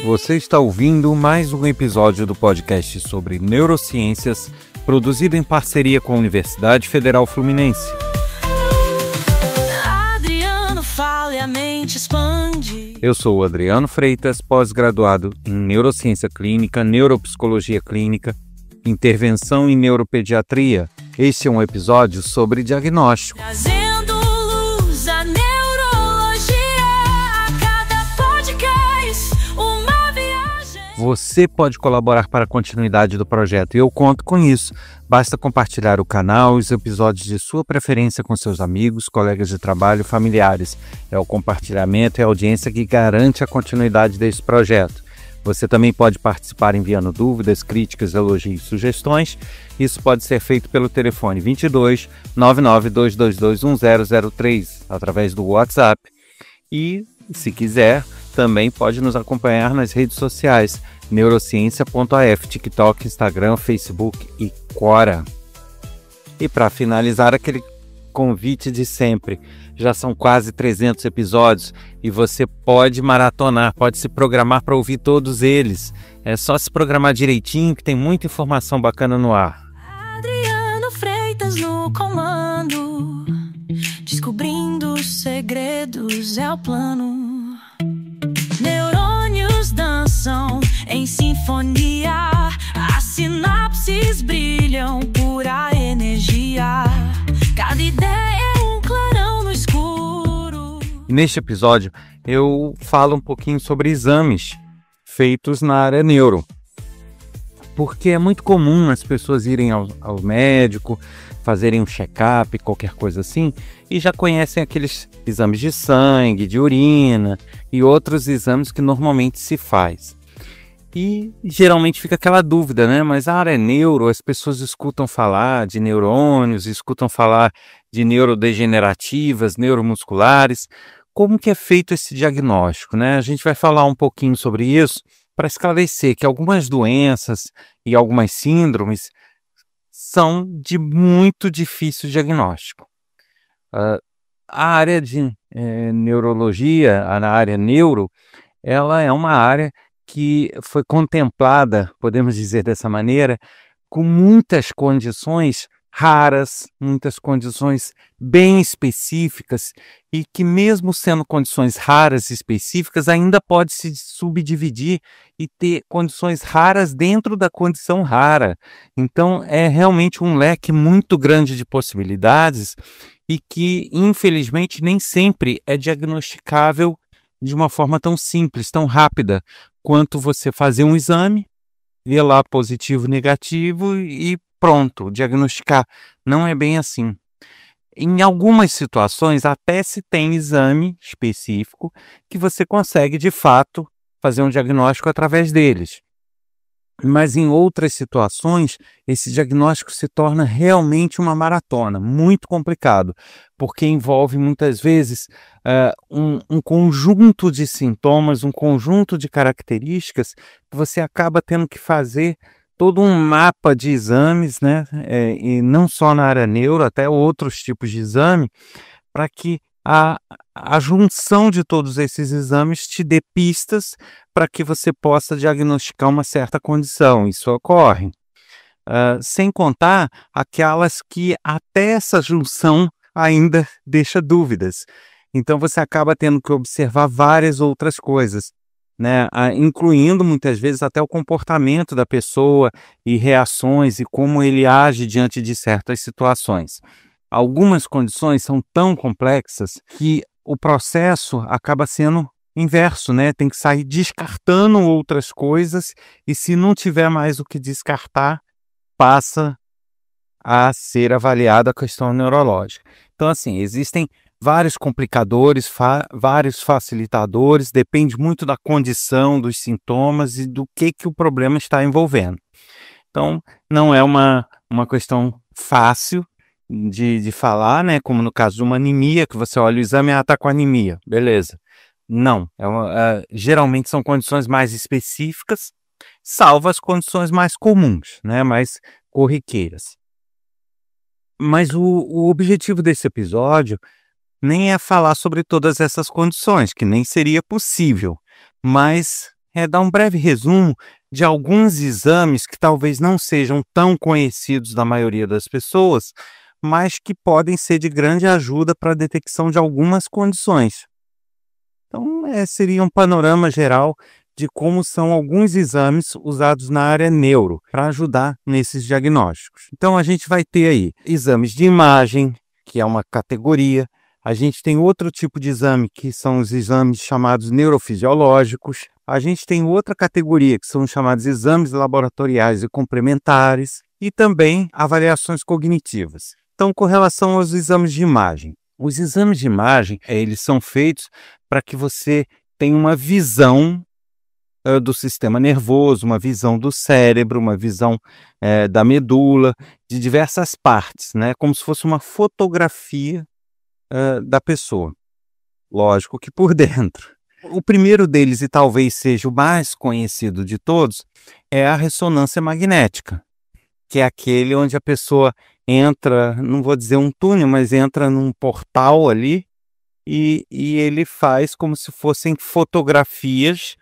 Você está ouvindo mais um episódio do podcast sobre neurociências, produzido em parceria com a Universidade Federal Fluminense. Adriano fala e a mente expande. Eu sou o Adriano Freitas, pós-graduado em Neurociência Clínica, Neuropsicologia Clínica, Intervenção em Neuropediatria. Este é um episódio sobre diagnóstico. Trazendo luz à neurologia, a cada podcast, uma viagem. Você pode colaborar para a continuidade do projeto e eu conto com isso. Basta compartilhar o canal e os episódios de sua preferência com seus amigos, colegas de trabalho, familiares. É o compartilhamento e a audiência que garante a continuidade desse projeto. Você também pode participar enviando dúvidas, críticas, elogios e sugestões. Isso pode ser feito pelo telefone 22 99 222 1003 através do WhatsApp. E, se quiser, também pode nos acompanhar nas redes sociais neurociência.af, TikTok, Instagram, Facebook e Quora. E para finalizar, aquele convite de sempre. Já são quase 300 episódios e você pode maratonar, pode se programar para ouvir todos eles. É só se programar direitinho que tem muita informação bacana no ar. Adriano Freitas no comando, descobrindo os segredos é o plano. Neurônios dançam em sinfonia, as sinapses brilham pura energia. Cada ideia é um clarão no escuro. E neste episódio eu falo um pouquinho sobre exames feitos na área neuro. Porque é muito comum as pessoas irem ao médico, fazerem um check-up, qualquer coisa assim, e já conhecem aqueles exames de sangue, de urina e outros exames que normalmente se faz. E geralmente fica aquela dúvida, né? Mas a área neuro, as pessoas escutam falar de neurônios, escutam falar de neurodegenerativas, neuromusculares. Como que é feito esse diagnóstico, né? A gente vai falar um pouquinho sobre isso para esclarecer que algumas doenças e algumas síndromes são de muito difícil diagnóstico. A área de neurologia, a área neuro, ela é uma área que foi contemplada, podemos dizer dessa maneira, com muitas condições raras, muitas condições bem específicas e que mesmo sendo condições raras e específicas, ainda pode se subdividir e ter condições raras dentro da condição rara. Então é realmente um leque muito grande de possibilidades e que infelizmente nem sempre é diagnosticável de uma forma tão simples, tão rápida, quanto você fazer um exame, ver lá positivo, negativo e pronto, diagnosticar. Não é bem assim. Em algumas situações, até se tem exame específico que você consegue, de fato, fazer um diagnóstico através deles. Mas em outras situações, esse diagnóstico se torna realmente uma maratona, muito complicado, porque envolve muitas vezes um conjunto de sintomas, um conjunto de características que você acaba tendo que fazer todo um mapa de exames, né? E não só na área neuro, até outros tipos de exame, para que a junção de todos esses exames te dê pistas para que você possa diagnosticar uma certa condição. Isso ocorre. Sem contar aquelas que até essa junção ainda deixa dúvidas. Então você acaba tendo que observar várias outras coisas, né? Incluindo muitas vezes até o comportamento da pessoa e reações e como ele age diante de certas situações. Algumas condições são tão complexas que o processo acaba sendo inverso, né? Tem que sair descartando outras coisas e se não tiver mais o que descartar, passa a ser avaliada a questão neurológica. Então, assim, existem vários complicadores, vários facilitadores, depende muito da condição, dos sintomas e do que o problema está envolvendo. Então, não é uma questão fácil de falar, né? Como no caso de uma anemia, que você olha o exame e está com anemia, beleza. Não, geralmente são condições mais específicas, salvo as condições mais comuns, né? Mais corriqueiras. Mas o objetivo desse episódio nem é falar sobre todas essas condições, que nem seria possível, mas é dar um breve resumo de alguns exames que talvez não sejam tão conhecidos da maioria das pessoas, mas que podem ser de grande ajuda para a detecção de algumas condições. Então, seria um panorama geral de como são alguns exames usados na área neuro para ajudar nesses diagnósticos. Então, a gente vai ter aí exames de imagem, que é uma categoria. A gente tem outro tipo de exame, que são os exames chamados neurofisiológicos. A gente tem outra categoria, que são os chamados exames laboratoriais e complementares, e também avaliações cognitivas. Então, com relação aos exames de imagem, os exames de imagem, eles são feitos para que você tenha uma visão do sistema nervoso, uma visão do cérebro, uma visão da medula, de diversas partes, né? Como se fosse uma fotografia da pessoa. Lógico que por dentro. O primeiro deles, e talvez seja o mais conhecido de todos, é a ressonância magnética, que é aquele onde a pessoa entra, não vou dizer um túnel, mas entra num portal ali e ele faz como se fossem fotografias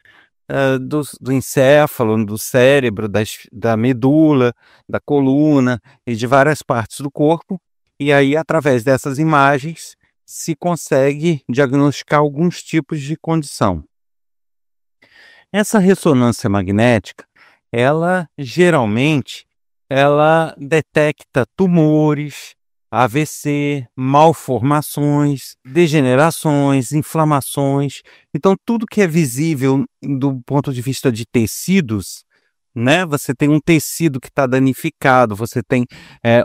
do encéfalo, do cérebro, da medula, da coluna e de várias partes do corpo. E aí, através dessas imagens, se consegue diagnosticar alguns tipos de condição. Essa ressonância magnética, ela geralmente detecta tumores, AVC, malformações, degenerações, inflamações. Então, tudo que é visível do ponto de vista de tecidos, né? Você tem um tecido que está danificado, você tem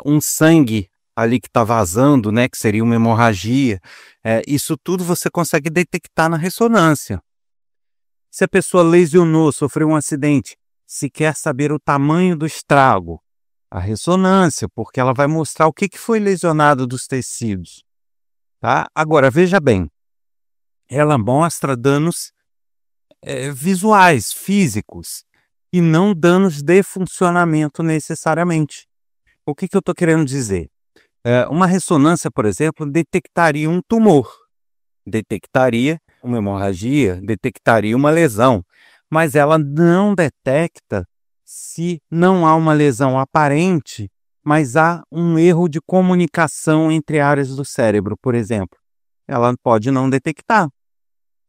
um sangue ali que está vazando, né? Que seria uma hemorragia. Isso tudo você consegue detectar na ressonância. Se a pessoa lesionou, sofreu um acidente, se quer saber o tamanho do estrago, a ressonância, porque ela vai mostrar o que foi lesionado dos tecidos. Tá? Agora, veja bem, ela mostra danos visuais, físicos, e não danos de funcionamento necessariamente. O que eu estou querendo dizer? Uma ressonância, por exemplo, detectaria um tumor, detectaria uma hemorragia, detectaria uma lesão, mas ela não detecta se não há uma lesão aparente, mas há um erro de comunicação entre áreas do cérebro, por exemplo. Ela pode não detectar,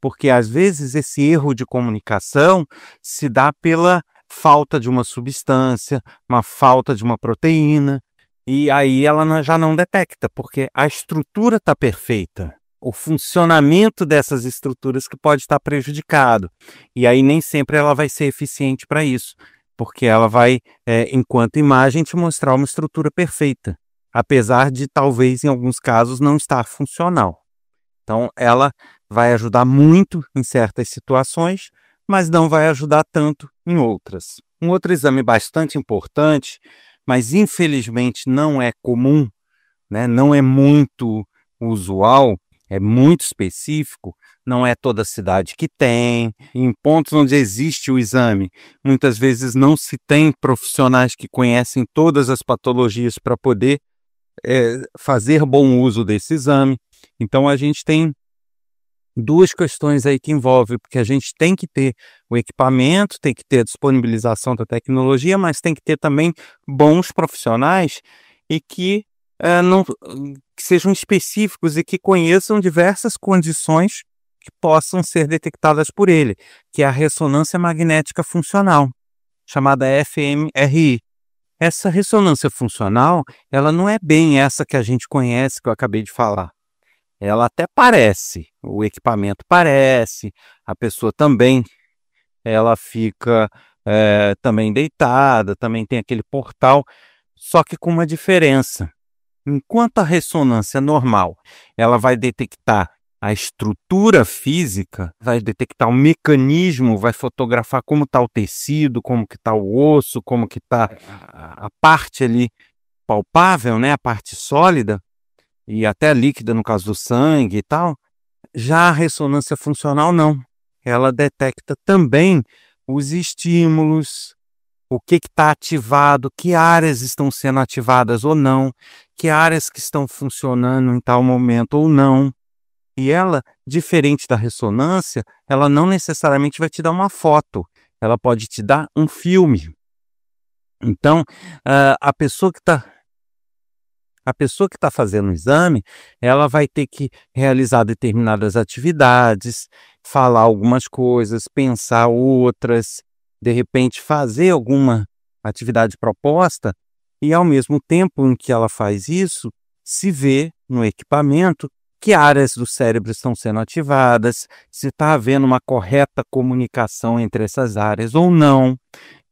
porque às vezes esse erro de comunicação se dá pela falta de uma substância, uma falta de uma proteína, e aí ela já não detecta, porque a estrutura está perfeita. O funcionamento dessas estruturas que pode estar prejudicado. E aí nem sempre ela vai ser eficiente para isso, porque ela vai, enquanto imagem, te mostrar uma estrutura perfeita, apesar de talvez em alguns casos não estar funcional. Então ela vai ajudar muito em certas situações, mas não vai ajudar tanto em outras. Um outro exame bastante importante, mas infelizmente não é comum, né? Não é muito usual, é muito específico, não é toda cidade que tem. Em pontos onde existe o exame, muitas vezes não se tem profissionais que conhecem todas as patologias para poder fazer bom uso desse exame. Então a gente tem duas questões aí que envolvem, porque a gente tem que ter o equipamento, tem que ter a disponibilização da tecnologia, mas tem que ter também bons profissionais e que que sejam específicos e que conheçam diversas condições que possam ser detectadas por ele, que é a ressonância magnética funcional, chamada fMRI. Essa ressonância funcional, ela não é bem essa que a gente conhece, que eu acabei de falar. Ela até parece, o equipamento parece, a pessoa também, ela fica também deitada, também tem aquele portal, só que com uma diferença. Enquanto a ressonância normal, ela vai detectar a estrutura física, vai detectar o mecanismo, vai fotografar como está o tecido, como que está o osso, como que está a parte ali palpável, né, a parte sólida, e até líquida no caso do sangue e tal. Já a ressonância funcional não. Ela detecta também os estímulos, o que está ativado, que áreas estão sendo ativadas ou não, que áreas que estão funcionando em tal momento ou não. E ela, diferente da ressonância, ela não necessariamente vai te dar uma foto, ela pode te dar um filme. Então, a pessoa que está fazendo o exame, ela vai ter que realizar determinadas atividades, falar algumas coisas, pensar outras, de repente fazer alguma atividade proposta e, ao mesmo tempo em que ela faz isso, se vê no equipamento que áreas do cérebro estão sendo ativadas, se está havendo uma correta comunicação entre essas áreas ou não.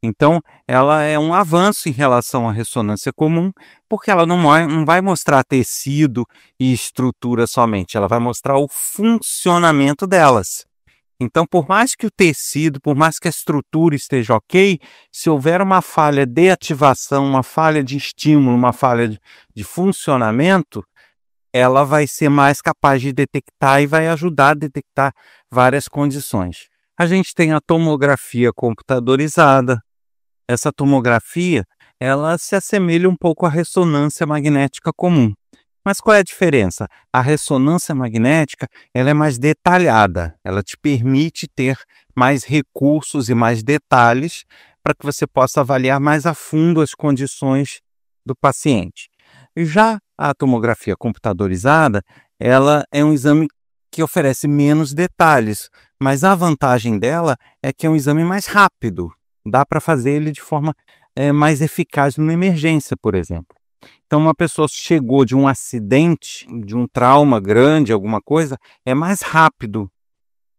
Então, ela é um avanço em relação à ressonância comum, porque ela não vai mostrar tecido e estrutura somente, ela vai mostrar o funcionamento delas. Então, por mais que o tecido, por mais que a estrutura esteja ok, se houver uma falha de ativação, uma falha de estímulo, uma falha de funcionamento, ela vai ser mais capaz de detectar e vai ajudar a detectar várias condições. A gente tem a tomografia computadorizada. Essa tomografia, ela se assemelha um pouco à ressonância magnética comum. Mas qual é a diferença? A ressonância magnética, ela é mais detalhada, ela te permite ter mais recursos e mais detalhes para que você possa avaliar mais a fundo as condições do paciente. Já a tomografia computadorizada, ela é um exame que oferece menos detalhes, mas a vantagem dela é que é um exame mais rápido. Dá para fazer ele de forma mais eficaz numa emergência, por exemplo. Então, uma pessoa chegou de um acidente, de um trauma grande, alguma coisa, é mais rápido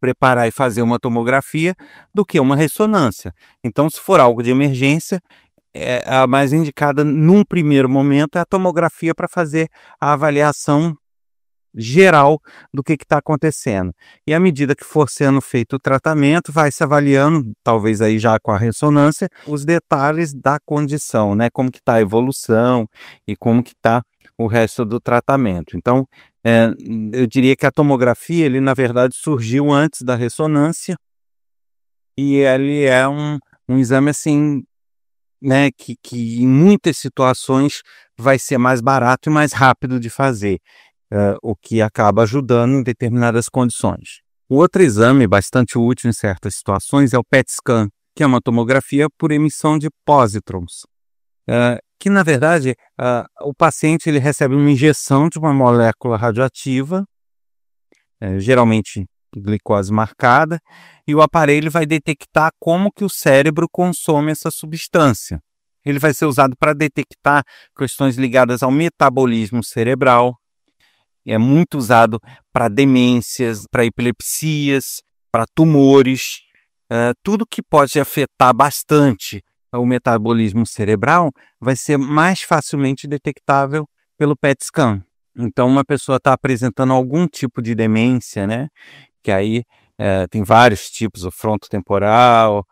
preparar e fazer uma tomografia do que uma ressonância. Então, se for algo de emergência, a mais indicada num primeiro momento é a tomografia para fazer a avaliação geral do que está acontecendo. E à medida que for sendo feito o tratamento, vai se avaliando, talvez aí já com a ressonância, os detalhes da condição, né? Como que está a evolução e como que está o resto do tratamento. Então, eu diria que a tomografia, ele na verdade surgiu antes da ressonância e ele é um exame assim, né, que em muitas situações vai ser mais barato e mais rápido de fazer. O que acaba ajudando em determinadas condições. O outro exame bastante útil em certas situações é o PET scan, que é uma tomografia por emissão de pósitrons, que na verdade o paciente ele recebe uma injeção de uma molécula radioativa, geralmente glicose marcada, e o aparelho vai detectar como que o cérebro consome essa substância. Ele vai ser usado para detectar questões ligadas ao metabolismo cerebral. É muito usado para demências, para epilepsias, para tumores, tudo que pode afetar bastante o metabolismo cerebral vai ser mais facilmente detectável pelo PET scan. Então, uma pessoa está apresentando algum tipo de demência, né? Que aí tem vários tipos, o frontotemporal,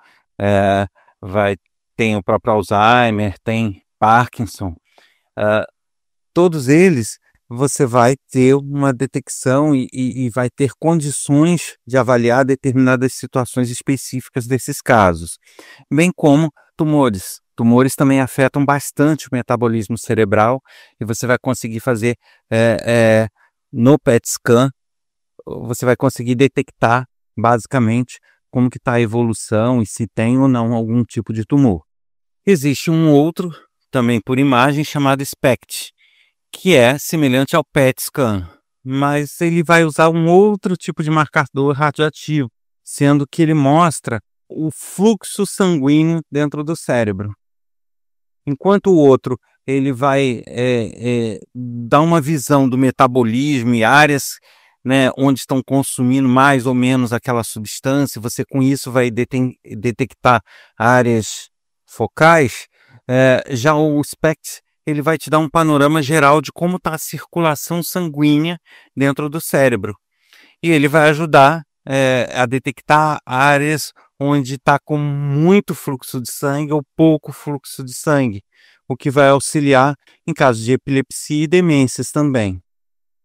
tem o próprio Alzheimer, tem Parkinson, todos eles você vai ter uma detecção e vai ter condições de avaliar determinadas situações específicas desses casos, bem como tumores. Tumores também afetam bastante o metabolismo cerebral e você vai conseguir fazer no PET scan, você vai conseguir detectar basicamente como que está a evolução e se tem ou não algum tipo de tumor. Existe um outro, também por imagem, chamado SPECT, que é semelhante ao PET scan, mas ele vai usar um outro tipo de marcador radioativo, sendo que ele mostra o fluxo sanguíneo dentro do cérebro. Enquanto o outro ele vai dar uma visão do metabolismo e áreas, né, onde estão consumindo mais ou menos aquela substância, você com isso vai detectar áreas focais. Já o SPECT ele vai te dar um panorama geral de como está a circulação sanguínea dentro do cérebro. E ele vai ajudar a detectar áreas onde está com muito fluxo de sangue ou pouco fluxo de sangue, o que vai auxiliar em casos de epilepsia e demências também.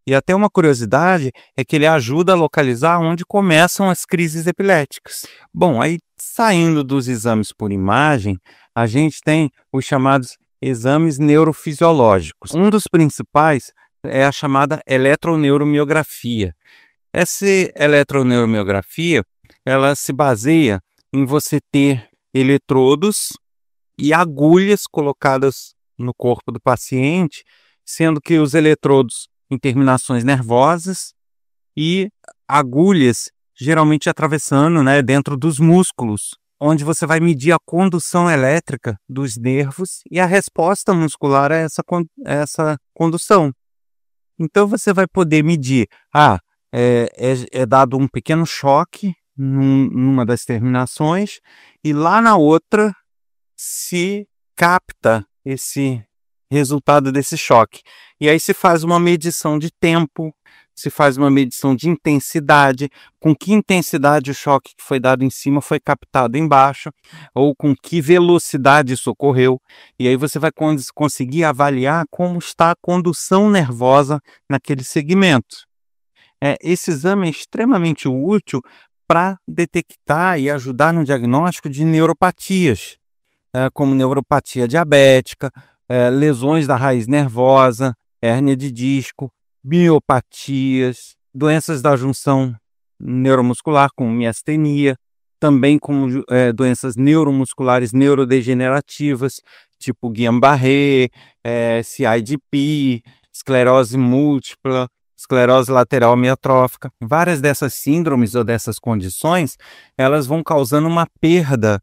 E até uma curiosidade é que ele ajuda a localizar onde começam as crises epiléticas. Bom, aí saindo dos exames por imagem, a gente tem os chamados exames neurofisiológicos. Um dos principais é a chamada eletroneuromiografia, Essa eletroneuromiografia, ela se baseia em você ter eletrodos e agulhas colocadas no corpo do paciente, sendo que os eletrodos em terminações nervosas e agulhas geralmente atravessando, né, dentro dos músculos, onde você vai medir a condução elétrica dos nervos e a resposta muscular a essa condução. Então você vai poder medir, é dado um pequeno choque numa das terminações e lá na outra se capta esse resultado desse choque. E aí se faz uma medição de tempo, se faz uma medição de intensidade, com que intensidade o choque que foi dado em cima foi captado embaixo, ou com que velocidade isso ocorreu. E aí você vai conseguir avaliar como está a condução nervosa naquele segmento. Esse exame é extremamente útil para detectar e ajudar no diagnóstico de neuropatias, como neuropatia diabética, lesões da raiz nervosa, hérnia de disco, miopatias, doenças da junção neuromuscular, como miastenia, também com doenças neuromusculares neurodegenerativas, tipo Guillain-Barré, CIDP, esclerose múltipla, esclerose lateral amiotrófica. Várias dessas síndromes ou dessas condições, elas vão causando uma perda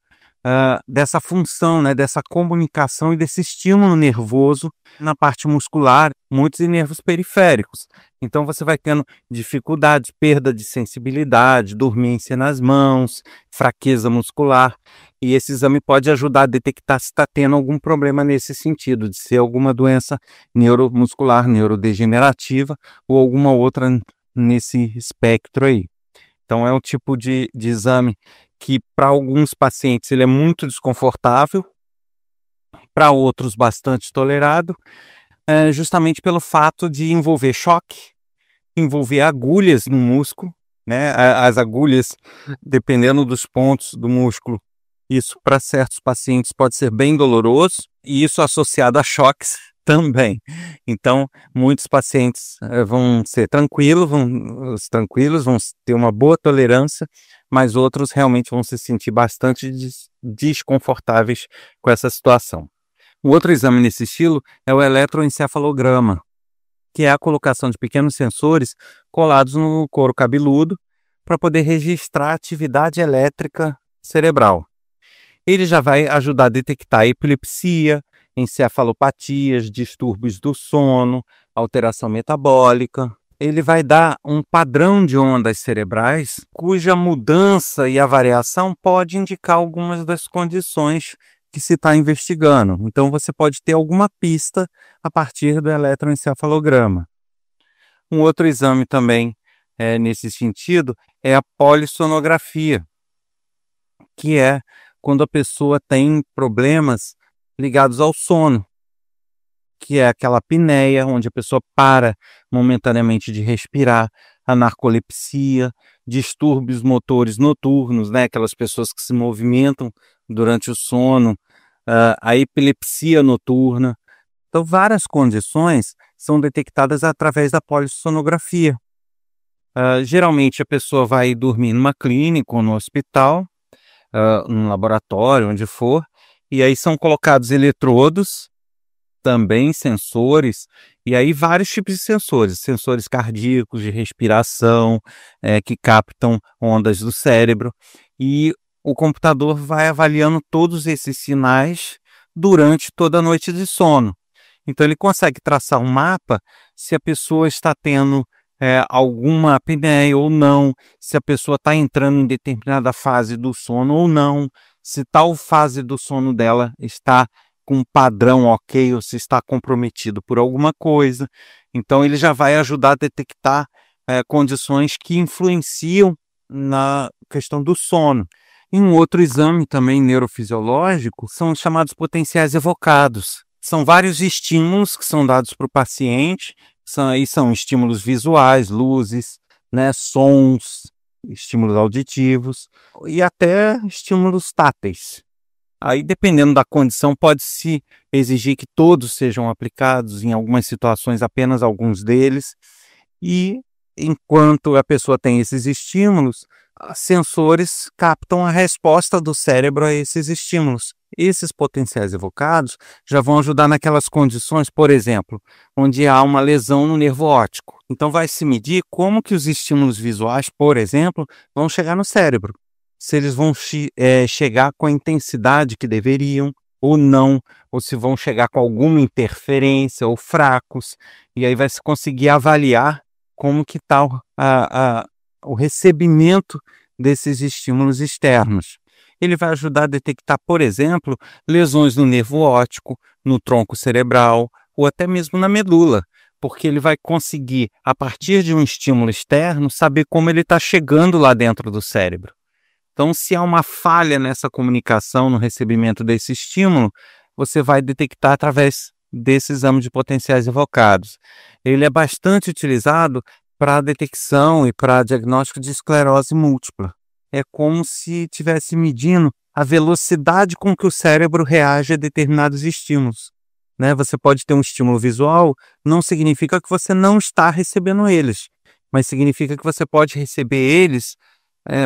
dessa função, né, dessa comunicação e desse estímulo nervoso na parte muscular, muitos em nervos periféricos. Então você vai tendo dificuldade, perda de sensibilidade, dormência nas mãos, fraqueza muscular. E esse exame pode ajudar a detectar se está tendo algum problema nesse sentido, de ser alguma doença neuromuscular, neurodegenerativa ou alguma outra nesse espectro aí. Então é um tipo de exame que para alguns pacientes ele é muito desconfortável, para outros bastante tolerado, justamente pelo fato de envolver choque, envolver agulhas no músculo, né? As agulhas, dependendo dos pontos do músculo, isso para certos pacientes pode ser bem doloroso, e isso associado a choques também. Então, muitos pacientes vão ser tranquilos, vão ter uma boa tolerância, mas outros realmente vão se sentir bastante desconfortáveis com essa situação. Um outro exame nesse estilo é o eletroencefalograma, que é a colocação de pequenos sensores colados no couro cabeludo para poder registrar a atividade elétrica cerebral. Ele já vai ajudar a detectar epilepsia, encefalopatias, distúrbios do sono, alteração metabólica. Ele vai dar um padrão de ondas cerebrais, cuja mudança e a variação pode indicar algumas das condições que se está investigando. Então você pode ter alguma pista a partir do eletroencefalograma. Um outro exame também nesse sentido é a polissonografia, que é quando a pessoa tem problemas ligados ao sono, que é aquela apneia, onde a pessoa para momentaneamente de respirar, a narcolepsia, distúrbios motores noturnos, né? Aquelas pessoas que se movimentam durante o sono, a epilepsia noturna. Então, várias condições são detectadas através da polissonografia. Geralmente, a pessoa vai dormir numa clínica ou no hospital, num laboratório, onde for, e aí são colocados eletrodos, também sensores, e aí vários tipos de sensores cardíacos, de respiração, que captam ondas do cérebro, e o computador vai avaliando todos esses sinais durante toda a noite de sono. Então ele consegue traçar um mapa se a pessoa está tendo alguma apneia ou não, se a pessoa está entrando em determinada fase do sono ou não, se tal fase do sono dela está com um padrão ok ou se está comprometido por alguma coisa. Então ele já vai ajudar a detectar condições que influenciam na questão do sono. E um outro exame também neurofisiológico são os chamados potenciais evocados. São vários estímulos que são dados para o paciente, são estímulos visuais, luzes, né, sons, estímulos auditivos e até estímulos táteis. Aí, dependendo da condição, pode-se exigir que todos sejam aplicados, em algumas situações apenas alguns deles, e enquanto a pessoa tem esses estímulos, sensores captam a resposta do cérebro a esses estímulos. Esses potenciais evocados já vão ajudar naquelas condições, por exemplo, onde há uma lesão no nervo óptico. Então vai se medir como que os estímulos visuais, por exemplo, vão chegar no cérebro. Se eles vão chegar com a intensidade que deveriam ou não, ou se vão chegar com alguma interferência ou fracos. E aí vai se conseguir avaliar como que está o recebimento desses estímulos externos. Ele vai ajudar a detectar, por exemplo, lesões no nervo óptico, no tronco cerebral ou até mesmo na medula, porque ele vai conseguir, a partir de um estímulo externo, saber como ele está chegando lá dentro do cérebro. Então, se há uma falha nessa comunicação, no recebimento desse estímulo, você vai detectar através desse exame de potenciais evocados. Ele é bastante utilizado para a detecção e para diagnóstico de esclerose múltipla. É como se estivesse medindo a velocidade com que o cérebro reage a determinados estímulos. Né? Você pode ter um estímulo visual, não significa que você não está recebendo eles, mas significa que você pode receber eles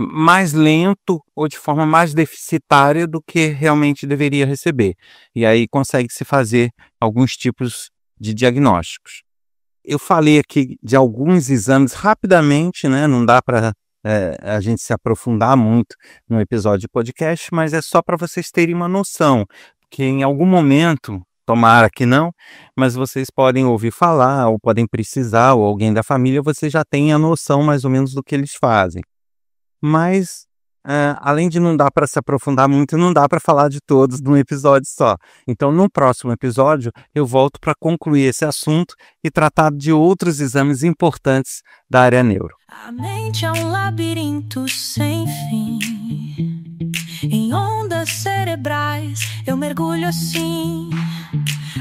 mais lento ou de forma mais deficitária do que realmente deveria receber. E aí consegue-se fazer alguns tipos de diagnósticos. Eu falei aqui de alguns exames rapidamente, né? Não dá para a gente se aprofundar muito no episódio de podcast, mas é só para vocês terem uma noção, que em algum momento, tomara que não, mas vocês podem ouvir falar, ou podem precisar, ou alguém da família, você já tem a noção mais ou menos do que eles fazem. Mas, além de não dar para se aprofundar muito, não dá para falar de todos num episódio só. Então, no próximo episódio, eu volto para concluir esse assunto e tratar de outros exames importantes da área neuro. A mente é um labirinto sem fim. Em ondas cerebrais eu mergulho assim.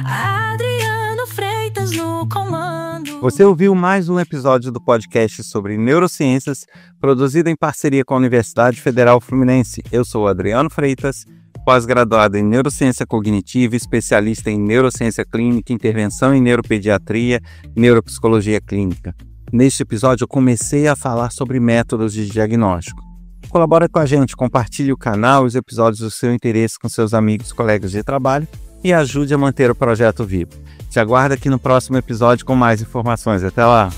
Adriano Freitas no comando. Você ouviu mais um episódio do podcast sobre neurociências, produzido em parceria com a Universidade Federal Fluminense. Eu sou Adriano Freitas, pós-graduado em Neurociência Cognitiva, especialista em Neurociência Clínica, Intervenção em Neuropediatria e Neuropsicologia Clínica. Neste episódio eu comecei a falar sobre métodos de diagnóstico. Colabora com a gente, compartilhe o canal e os episódios do seu interesse com seus amigos e colegas de trabalho e ajude a manter o projeto vivo. Te aguardo aqui no próximo episódio com mais informações. Até lá!